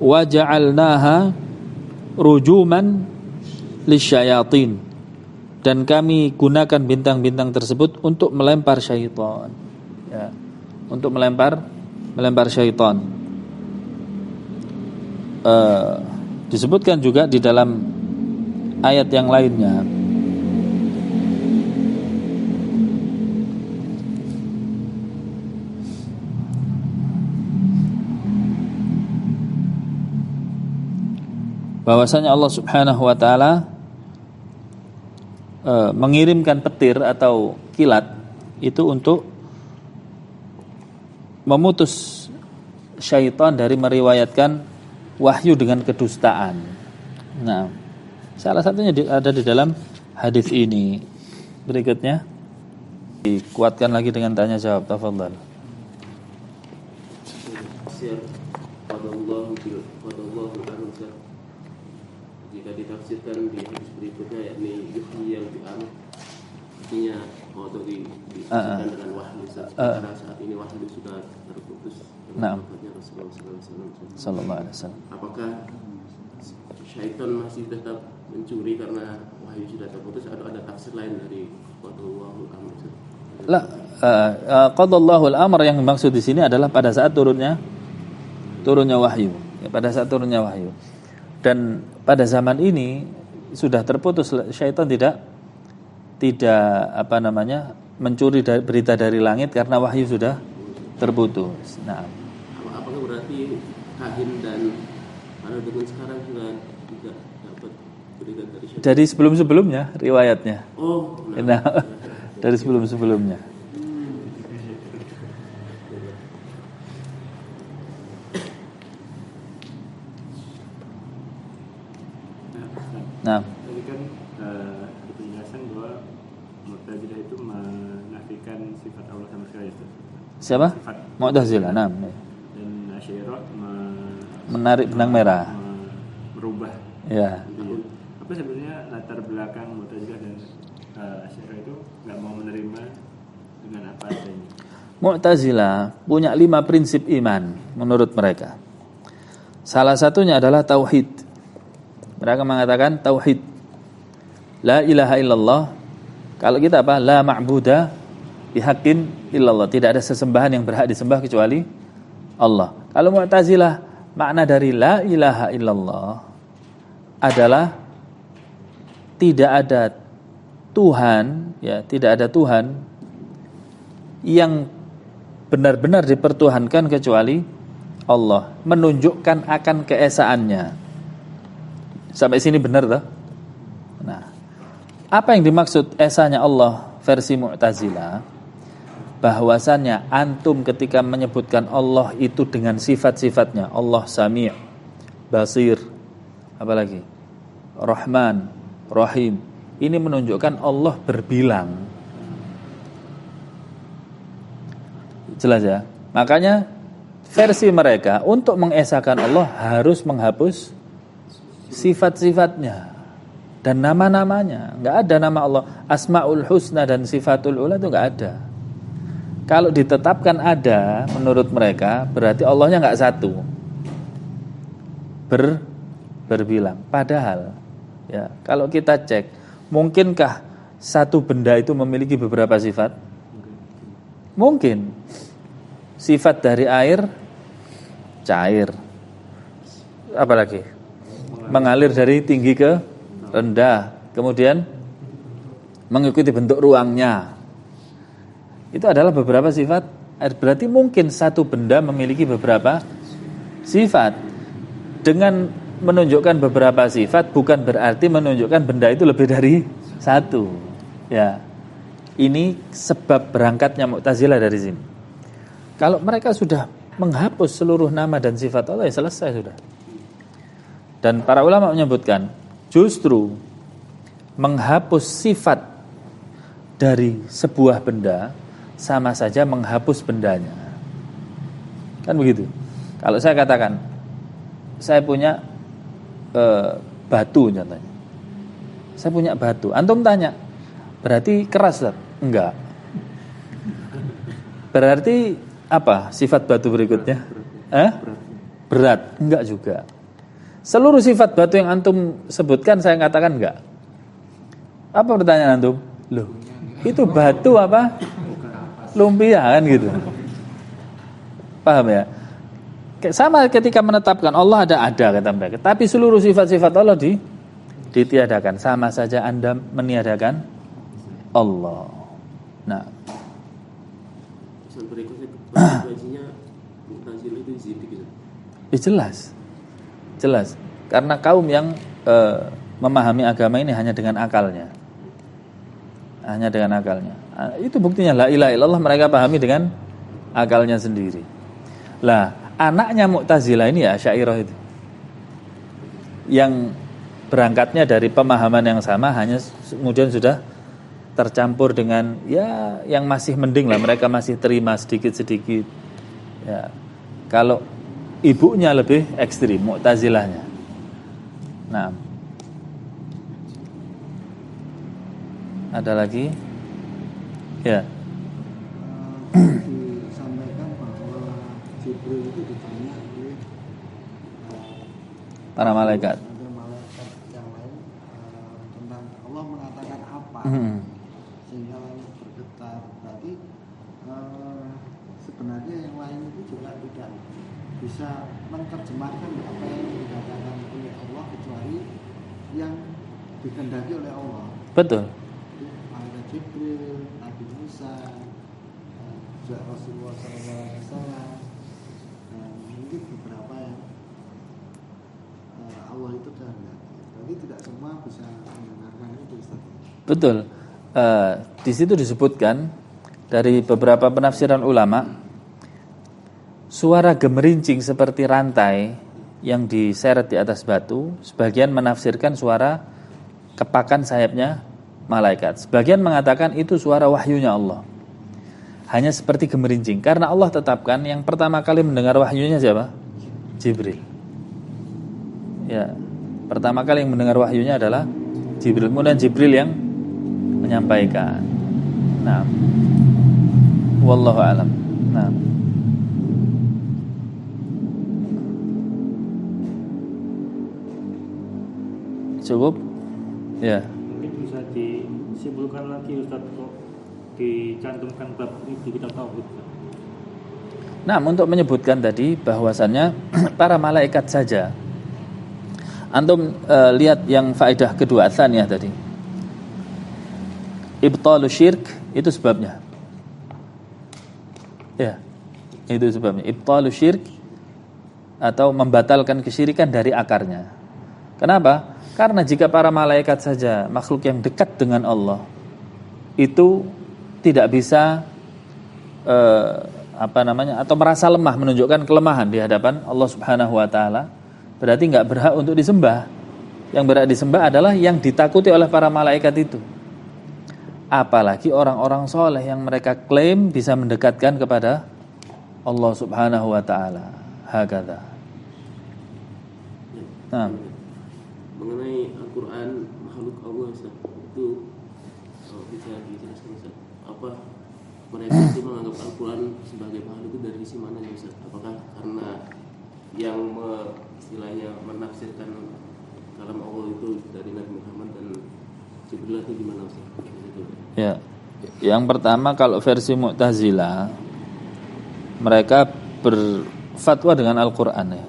Wa ja'alnaha rujuman lisyayatin. Dan kami gunakan bintang-bintang tersebut untuk melempar syaitan. Ya, untuk melempar syaitan. Disebutkan juga di dalam ayat yang lainnya bahwasanya Allah Subhanahu wa taala mengirimkan petir atau kilat itu untuk memutus syaitan dari meriwayatkan wahyu dengan kedustaan. Nah, salah satunya ada di dalam hadis ini. Berikutnya dikuatkan lagi dengan tanya jawab. Tafadhal. Jika ditafsirkan di hadis berikutnya yakni yuhyi yang diambil, artinya atau ditafsirkan dengan wahyu. Karena saat ini wahyu sudah terputus. Naam. Rasulullah sallallahu alaihi wasallam. Apakah syaitan masih tetap mencuri karena wahyu sudah terputus atau ada tafsir lain dari qadallahul amr? Qadallahul amr yang dimaksud di sini adalah pada saat turunnya wahyu. Ya, pada saat turunnya wahyu. Dan pada zaman ini sudah terputus, syaitan tidak mencuri berita dari langit karena wahyu sudah terputus. Nah, apakah berarti kahin dan para dukun sekarang sudah tidak dapat berita dari syaitan? Dari sebelum-sebelumnya riwayatnya. Oh, nah, dari sebelum-sebelumnya. Nah, tadi kan penjelasan bahwa Mu'tazilah itu menafikan sifat Allah sama sekali itu. Siapa? Mu'tazilah. Nah. Dan Asy'ariyah menarik benang merah. Merubah. Ya. Apa sebenarnya latar belakang Mu'tazilah dan Asy'ariyah itu nggak mau menerima dengan apa adanya? Mu'tazilah punya 5 prinsip iman menurut mereka. Salah satunya adalah tauhid. Mereka mengatakan tauhid. La ilaha illallah. Kalau kita apa? La ma'buda bihaqqin illallah. Tidak ada sesembahan yang berhak disembah kecuali Allah. Kalau Mu'tazilah, makna dari la ilaha illallah adalah tidak ada Tuhan, ya, tidak ada Tuhan yang benar-benar dipertuhankan kecuali Allah, menunjukkan akan keesaannya. Sampai sini benar tak? Nah, apa yang dimaksud esanya Allah versi Mu'tazilah? Bahwasannya antum ketika menyebutkan Allah itu dengan sifat-sifatnya, Allah Sami', Basir, apalagi Rahman, Rahim. Ini menunjukkan Allah berbilang. Jelas ya? Makanya versi mereka untuk mengesahkan Allah harus menghapus sifat-sifatnya dan nama-namanya. Nggak ada nama Allah. Asmaul Husna dan Sifatul Ula itu nggak ada. Kalau ditetapkan ada menurut mereka, berarti Allahnya nggak satu. Berbilang. Padahal ya, kalau kita cek, mungkinkah satu benda itu memiliki beberapa sifat? Mungkin. Sifat dari air, cair. Apalagi? Mengalir dari tinggi ke rendah. Kemudian mengikuti bentuk ruangnya. Itu adalah beberapa sifat air. Berarti mungkin satu benda memiliki beberapa sifat. Dengan menunjukkan beberapa sifat bukan berarti menunjukkan benda itu lebih dari satu. Ya. Ini sebab berangkatnya Mu'tazilah dari sini. Kalau mereka sudah menghapus seluruh nama dan sifat Allah, ya selesai sudah. Dan para ulama menyebutkan, justru menghapus sifat dari sebuah benda sama saja menghapus bendanya. Kan begitu. Kalau saya katakan, saya punya batu contohnya. Saya punya batu. Antum tanya, berarti keras, Ustaz? Enggak. Berarti apa sifat batu berikutnya? Berat? Enggak juga. Seluruh sifat batu yang antum sebutkan saya katakan enggak. Apa pertanyaan antum? Loh, itu batu apa? Lumpia kan gitu. Paham ya? Sama ketika menetapkan Allah ada kata mereka. Tapi seluruh sifat-sifat Allah ditiadakan. Sama saja Anda meniadakan Allah. Nah, berikutnya konsekuensinya Mu'tazilah itu zindik gitu. Jelas. Karena kaum yang memahami agama ini hanya dengan akalnya. Itu buktinya la ilaha illallah mereka pahami dengan akalnya sendiri. Lah, anaknya Mu'tazilah ini ya Asy'ariyah itu. Yang berangkatnya dari pemahaman yang sama hanya kemudian sudah tercampur dengan ya yang masih mending lah, mereka masih terima sedikit-sedikit. Ya. Kalau ibunya lebih ekstrim, Mu'tazilahnya. Nah. Ada lagi? Ya. Disampaikan bahwa Jibril itu ditanya oleh para malaikat. Ada malaikat yang lain tentang Allah mengatakan apa. Sehingga langit bergetar. Berarti sebenarnya yang lain itu juga tidak bisa menerjemahkan apa yang dikatakan oleh Allah kecuali yang dikehendaki oleh Allah. Betul. Malaikat Jibril, Nabi Musa, juga Rasulullah SAW, dan mungkin beberapa yang Allah itu kehendaki. Berarti tidak semua bisa mendengarkan itu, Ustaz. Betul. Di situ disebutkan dari beberapa penafsiran ulama, suara gemerincing seperti rantai yang diseret di atas batu, sebagian menafsirkan suara kepakan sayapnya malaikat. Sebagian mengatakan itu suara wahyunya Allah. Hanya seperti gemerincing, karena Allah tetapkan yang pertama kali mendengar wahyunya siapa? Jibril. Ya, pertama kali yang mendengar wahyunya adalah Jibril. Kemudian Jibril yang menyampaikan. Nah, wallahu alam. Nah, cukup? Ya. Mungkin bisa disimpulkan lagi Ustaz, kok dicantumkan bab ini di kitab tauhid. Nah, untuk menyebutkan tadi bahwasannya para malaikat saja. Antum lihat yang faedah kedua tsaniyah tadi. Ibtalu syirk itu sebabnya. Ya. Itu sebabnya. Ibtalu syirk atau membatalkan kesyirikan dari akarnya. Kenapa? Karena jika para malaikat saja, makhluk yang dekat dengan Allah, itu tidak bisa atau merasa lemah, menunjukkan kelemahan di hadapan Allah Subhanahu wa taala, berarti nggak berhak untuk disembah. Yang berhak disembah adalah yang ditakuti oleh para malaikat itu. Apalagi orang-orang soleh yang mereka klaim bisa mendekatkan kepada Allah Subhanahu wa taala. Hakadha. Nah, mengenai Al-Quran makhluk Allah Ustaz, itu bisa dijelaskan Ustaz, apa mereka itu menganggap Al-Quran sebagai makhluk itu dari sisi mana Ustaz? Apakah karena yang istilahnya menafsirkan kalam Allah itu dari Nabi Muhammad dan Jibril itu gimana Ustaz? ya, yang pertama kalau versi Mu'tazilah mereka berfatwa dengan Al-Quran ya.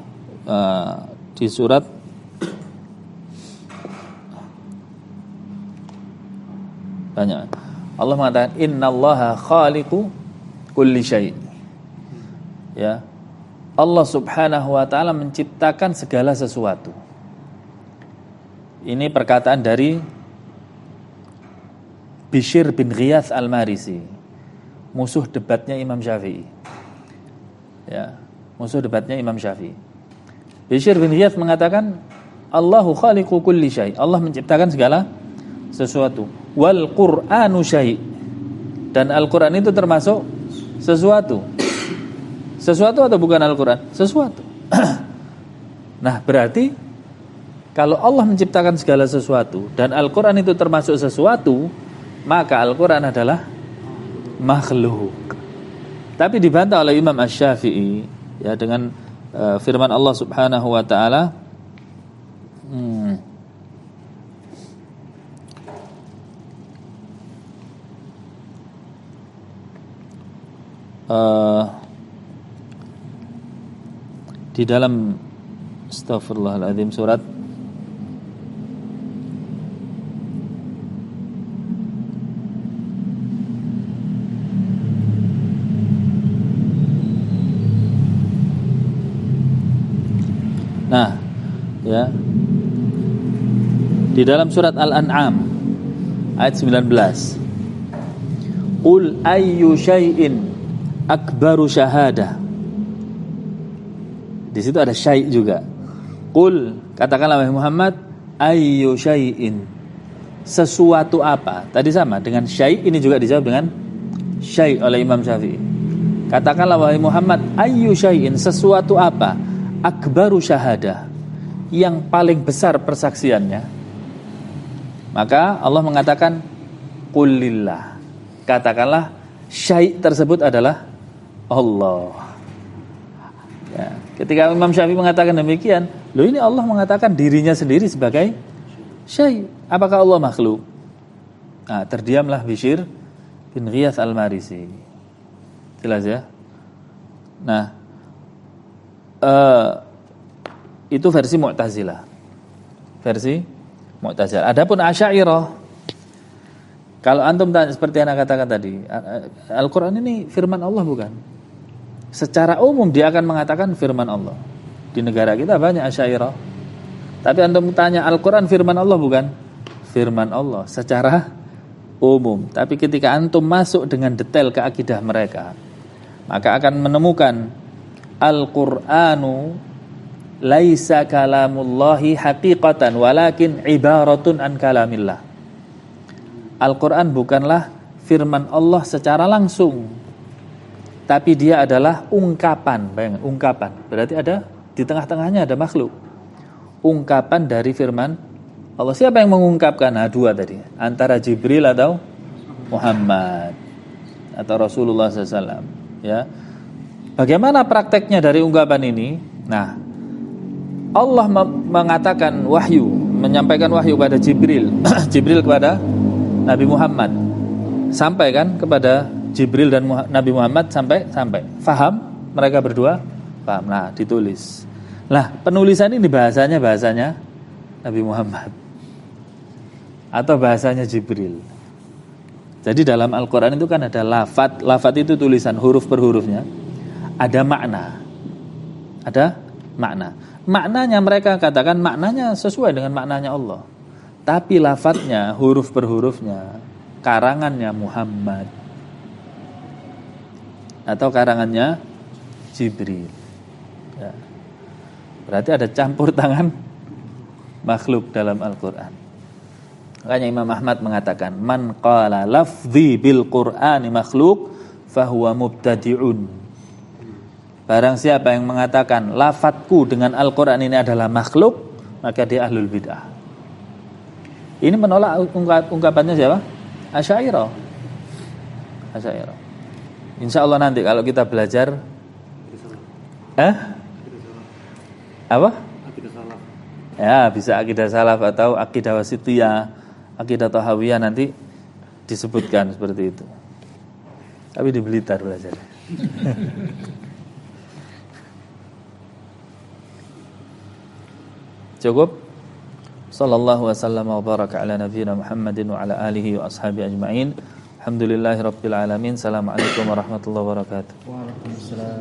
Di surat banyak Allah mengatakan innallaha khaliqu kulli syai'. Ya. Allah Subhanahu wa taala menciptakan segala sesuatu. Ini perkataan dari Bishr bin Ghiyath Al-Marisi, musuh debatnya Imam Syafi'i. Ya, musuh debatnya Imam Syafi'i. Bishr bin Ghiyath mengatakan Allahu khaliqu kulli syai'. Allah menciptakan segala sesuatu. Wal Qur'anu syai'. Dan Al-Qur'an itu termasuk sesuatu. Sesuatu atau bukan Al-Qur'an? Sesuatu. Nah, berarti kalau Allah menciptakan segala sesuatu dan Al-Qur'an itu termasuk sesuatu, maka Al-Qur'an adalah makhluk. Tapi dibantah oleh Imam Asy-Syafi'i ya dengan firman Allah Subhanahu wa taala di dalam Astaghfirullahaladzim surat Nah, ya. Di dalam surat Al-An'am ayat 19. Qul ayyu syai'in akbaru syahadah. Di situ ada syai' juga. Qul, katakanlah wahai Muhammad, ayyu syai'in. Sesuatu apa? Tadi sama dengan syai', ini juga dijawab dengan syai' oleh Imam Syafi'i. Katakanlah wahai Muhammad, ayyu syai'in, sesuatu apa? Akbaru syahadah, yang paling besar persaksiannya. Maka Allah mengatakan qulillah, katakanlah syai' tersebut adalah Allah ya. Ketika Imam Syafi'i mengatakan demikian, loh ini Allah mengatakan dirinya sendiri sebagai syai', apakah Allah makhluk? Nah, terdiamlah Bishr bin Ghiyath Al-Marisi. Jelas ya. Nah, itu versi Mu'tazilah. Versi Mu'tazilah. Adapun Asy'ariyah, kalau antum tanya seperti yang katakan tadi, Al-Qur'an ini firman Allah bukan? Secara umum dia akan mengatakan firman Allah. Di negara kita banyak Asy'ariyah. Tapi antum tanya Al-Qur'an firman Allah bukan? Firman Allah secara umum. Tapi ketika antum masuk dengan detail ke akidah mereka, maka akan menemukan Al-Qur'anu laisa kalamullahi haqiqatan walakin ibaratun an kalamillah. Al-Qur'an bukanlah firman Allah secara langsung, tapi dia adalah ungkapan. Bayangkan, ungkapan. Berarti ada di tengah-tengahnya ada makhluk. Ungkapan dari firman Allah. Siapa yang mengungkapkan? Nah, dua tadi. Antara Jibril atau Muhammad atau Rasulullah SAW. Ya. Bagaimana prakteknya dari ungkapan ini? Nah, Allah mengatakan wahyu, menyampaikan wahyu kepada Jibril. Jibril kepada Nabi Muhammad. Sampai kan kepada Jibril dan Nabi Muhammad sampai. Faham mereka berdua? Paham. Nah, ditulis. Nah, penulisan ini bahasanya Nabi Muhammad atau bahasanya Jibril. Jadi dalam Al-Qur'an itu kan ada lafaz. Lafaz itu tulisan huruf per hurufnya. Ada makna. Maknanya mereka katakan maknanya sesuai dengan maknanya Allah. Tapi lafadznya huruf per hurufnya karangannya Muhammad atau karangannya Jibril. Ya. Berarti ada campur tangan makhluk dalam Al-Quran. Makanya Imam Ahmad mengatakan, man qala lafzi bil Qur'ani makhluk fahuwa mubtadi'un. Barang siapa yang mengatakan lafadzku dengan Al-Quran ini adalah makhluk, maka dia ahlul bid'ah. Ini menolak ungkapannya siapa? Asy'ariyah. Insya Allah nanti kalau kita belajar apa? Akidah salaf. Ya, bisa akidah salaf atau akidah wasitiyah, akidah tahawiyah nanti disebutkan seperti itu. Tapi di Blitar belajar. Cukup. Sallallahu wasallam wa baraka ala nabiyyina Muhammadin wa ala alihi wa ashabihi ajma'in. Alhamdulillahirabbil alamin. Assalamualaikum warahmatullahi wabarakatuh. Waalaikumsalam.